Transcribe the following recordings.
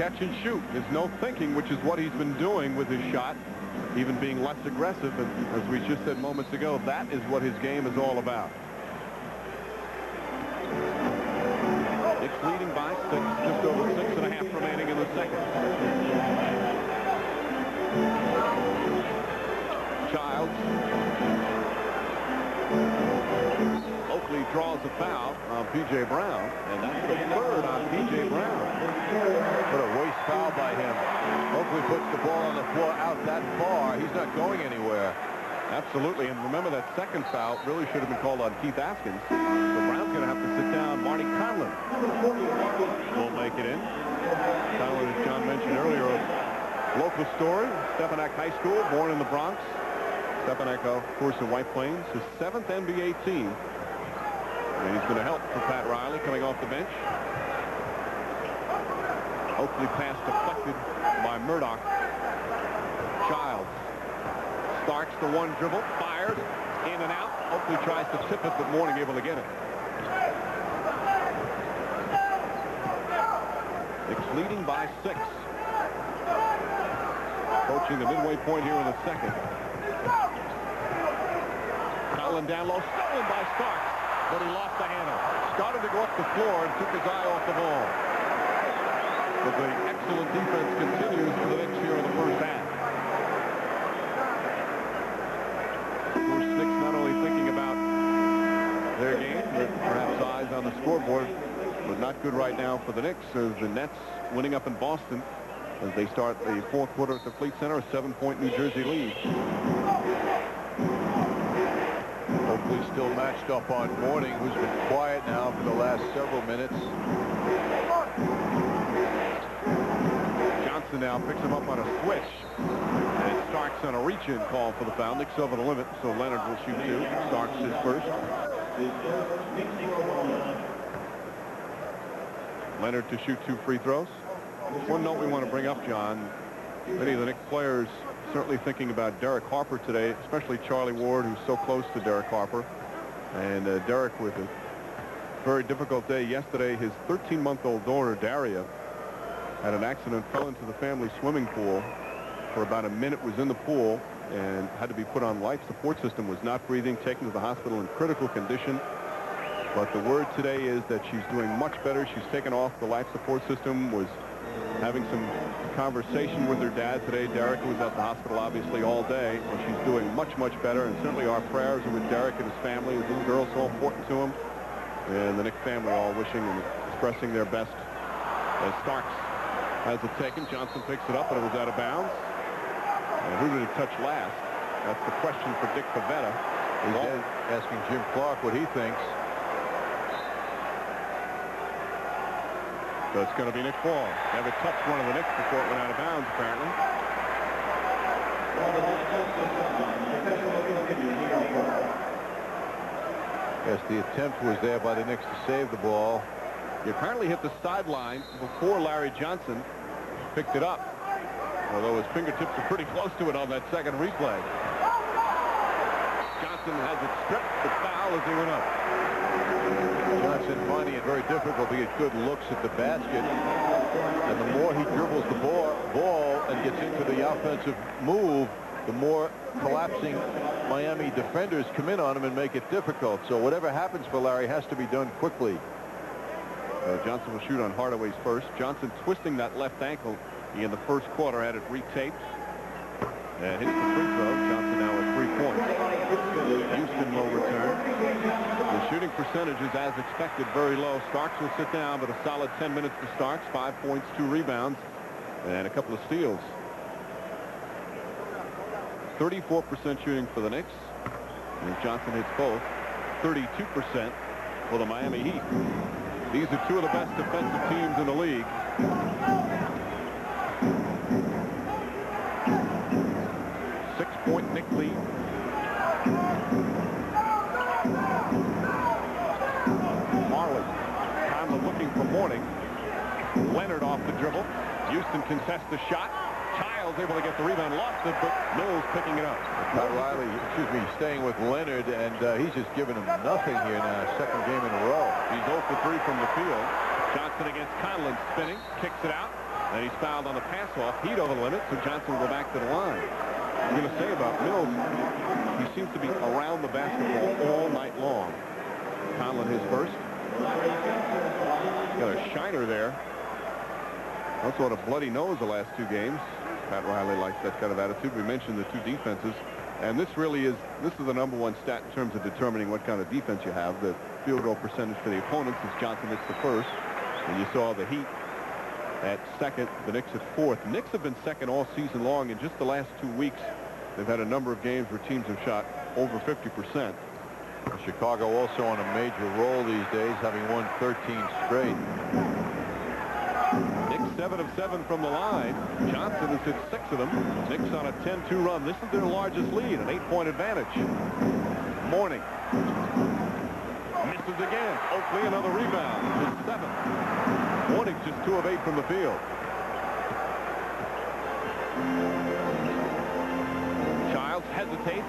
catch and shoot. There's no thinking, which is what he's been doing with his shot, even being less aggressive. And as we just said moments ago, that is what his game is all about. Knicks leading by 6, just over 6.5 remaining in the second. Childs. Oakley draws a foul on P.J. Brown, and that's the third on P.J. Brown. What a waste foul by him. Oakley puts the ball on the floor out that far. He's not going anywhere. Absolutely, and remember that second foul really should have been called on Keith Askins. So Brown's going to have to sit down. Marty Conlon will make it in. Conlon, as John mentioned earlier, a local story, Stepanak High School, born in the Bronx. Stepanak, of course, in White Plains, his 7th NBA team. And he's going to help for Pat Riley coming off the bench. Oakley pass deflected by Murdoch. Childs. Starks the one dribble, fires, in and out. Oakley tries to tip it, but Mourning able to get it. Knicks leading by 6. Approaching the midway point here in the second. Conlon down low, stolen by Starks, but he lost the handle. Started to go up the floor and took his eye off the ball. But the excellent defense continues for the Knicks here in the first half. Knicks not only thinking about their game, but perhaps eyes on the scoreboard, but not good right now for the Knicks as the Nets winning up in Boston as they start the fourth quarter at the Fleet Center, a 7-point New Jersey lead. Oakley still matched up on Mourning, who's been quiet now for the last several minutes. Johnson now picks him up on a switch. And Starks on a reach-in call for the foul. Knicks over the limit, so Leonard will shoot 2. Starks is first. Leonard to shoot 2 free throws. One note we want to bring up, John. Many of the Knicks players certainly thinking about Derek Harper today, especially Charlie Ward, who's so close to Derek Harper. And Derek with a very difficult day yesterday. His 13-month-old daughter, Daria, had an accident, fell into the family swimming pool. For about a minute was in the pool and had to be put on life support system, was not breathing, taken to the hospital in critical condition. But the word today is that she's doing much better. She's taken off the life support system, was having some conversation with her dad today. Derek was at the hospital obviously all day, and she's doing much, much better. And certainly our prayers are with Derek and his family. His little girl's so important to him. And the Knicks family all wishing and expressing their best. As Starks has it taken, Johnson picks it up, and it was out of bounds. And who did it touch last? That's the question for Dick Pavetta. He's asking Jim Clark what he thinks. So it's going to be Nick Ball. Never touched one of the Knicks before it went out of bounds, apparently. Yes, the attempt was there by the Knicks to save the ball. He apparently hit the sideline before Larry Johnson picked it up. Although his fingertips are pretty close to it on that second replay. Johnson has it stripped. The foul as he went up. Johnson finding it very difficult to get good looks at the basket. And the more he dribbles the ball and gets into the offensive move, the more collapsing Miami defenders come in on him and make it difficult. So whatever happens for Larry has to be done quickly. Johnson will shoot on Hardaway's first. Johnson twisting that left ankle in the first quarter, had it retaped. And hits the free throw. Johnson now at 3 points. Houston will return. The shooting percentage is, as expected, very low. Starks will sit down, but a solid 10 minutes for Starks. 5 points, 2 rebounds, and a couple of steals. 34% shooting for the Knicks. And Johnson hits both. 32% for the Miami Heat. These are 2 of the best defensive teams in the league. Six-point Knick lead. Marley. Conlon looking for Mourning. Leonard off the dribble. Houston contests the shot. Childs able to get the rebound. Lost it, but Mills picking it up. Pat Riley, staying with Leonard, and he's just given him nothing here now. Second game in a row. He's 0 for 3 from the field. Johnson against Conlon, spinning, kicks it out. And he's fouled on the pass-off. Heat over the limit, so Johnson will go back to the line. I'm going to say about Mills, he seems to be around the basketball all night long. Conlon his first. Got a shiner there. Also had a bloody nose the last 2 games. Pat Riley likes that kind of attitude. We mentioned the 2 defenses. And this is the #1 stat in terms of determining what kind of defense you have. The field goal percentage for the opponents is Johnson hits the first. And you saw the Heat at second, the Knicks at fourth. The Knicks have been second all season long. In just the last 2 weeks, they've had a number of games where teams have shot over 50%. Chicago also on a major roll these days, having won 13 straight. Knicks 7 of 7 from the line. Johnson has hit 6 of them. Knicks on a 10-2 run. This is their largest lead, an 8-point advantage. Mourning. Misses again. Oakley another rebound. His 7th. Mourning's just 2 of 8 from the field. Childs hesitates.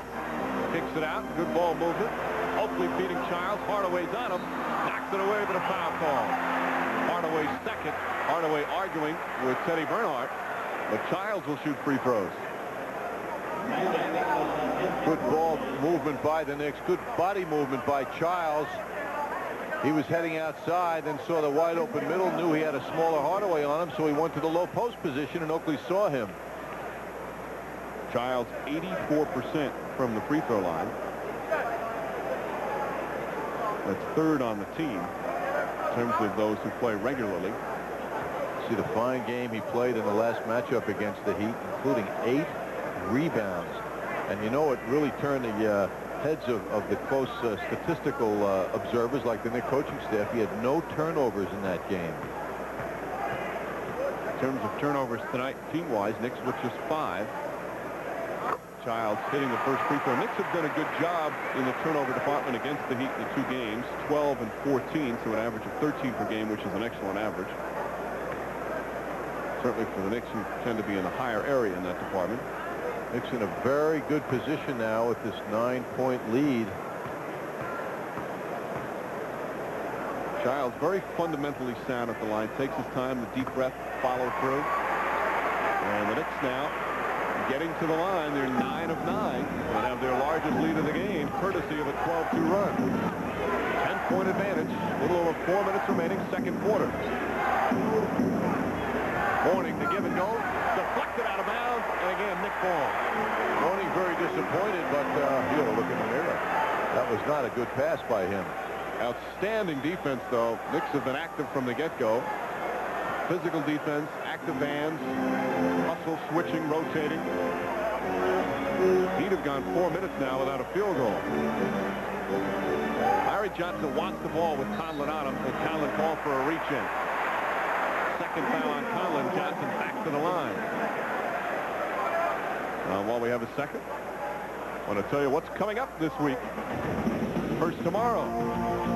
Kicks it out. Good ball movement. Oakley beating Childs. Hardaway's on him. Knocks it away with a foul call. Hardaway second. Hardaway arguing with Teddy Bernhardt. But Childs will shoot free throws. Good ball movement by the Knicks. Good body movement by Childs. He was heading outside, then saw the wide open middle, knew he had a smaller Hardaway on him, so he went to the low post position, and Oakley saw him. Childs 84% from the free throw line. That's 3rd on the team in terms of those who play regularly. See the fine game he played in the last matchup against the Heat, including 8 rebounds. And you know, it really turned the heads of the close statistical observers like the Knicks coaching staff. He had no turnovers in that game. In terms of turnovers tonight, team-wise, Knicks with just 5. Childs hitting the first free throw. Knicks have done a good job in the turnover department against the Heat in the 2 games, 12 and 14, so an average of 13 per game, which is an excellent average. Certainly for the Knicks, who tend to be in the higher area in that department. Knicks in a very good position now with this 9-point lead. Childs very fundamentally sound at the line, takes his time, the deep breath, follow through. And the Knicks now getting to the line. They're 9 of 9 and have their largest lead of the game, courtesy of a 12-2 run. 10-point advantage, a little over 4 minutes remaining, second quarter. Mourning to give and go, deflected out of bounds, and again, Nick ball. Mourning very disappointed, but he ought to look in the mirror. That was not a good pass by him. Outstanding defense, though. Knicks have been active from the get-go. Physical defense, active hands, hustle, switching, rotating. Heat have gone 4 minutes now without a field goal. Larry Johnson wants the ball with Conlon on him, and Conlon called for a reach-in. Second foul on Conlon. Johnson back to the line. While we have a second, I want to tell you what's coming up this week. First tomorrow,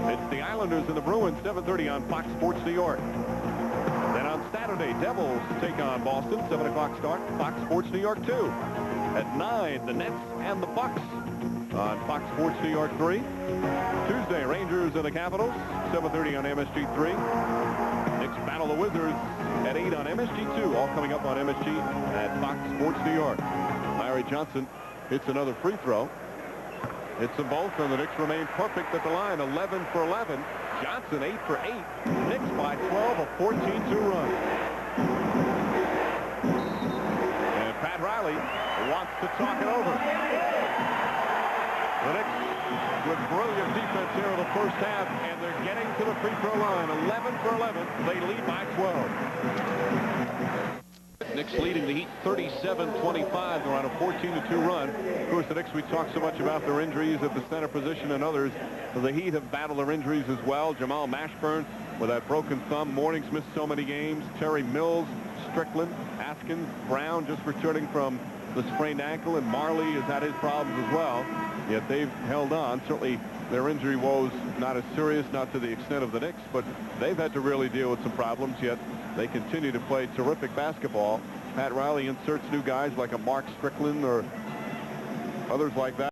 it's the Islanders and the Bruins, 7:30 on Fox Sports New York. Then on Saturday, Devils take on Boston, 7 o'clock start, Fox Sports New York 2. At 9, the Nets and the Bucks on Fox Sports New York 3. Tuesday, Rangers and the Capitals, 7:30 on MSG 3. Knicks battle the Wizards at 8 on MSG 2, all coming up on MSG at Fox Sports New York. Larry Johnson hits another free throw. Hits them both, and the Knicks remain perfect at the line, 11 for 11. Johnson 8 for 8. Knicks by 12, a 14-2 run. And Pat Riley wants to talk it over. The Knicks with brilliant defense here in the first half, and they're getting to the free throw line. 11 for 11. They lead by 12. Knicks leading the Heat 37-25. They're on a 14-2 run. Of course, the Knicks, we talk so much about their injuries at the center position and others. The Heat have battled their injuries as well. Jamal Mashburn with that broken thumb. Mourning's missed so many games. Terry Mills, Strickland, Askins, Brown just returning from the sprained ankle, and Marley has had his problems as well. Yet they've held on. Certainly their injury woes not as serious, not to the extent of the Knicks, but they've had to really deal with some problems, yet they continue to play terrific basketball. Pat Riley inserts new guys like a Mark Strickland or others like that.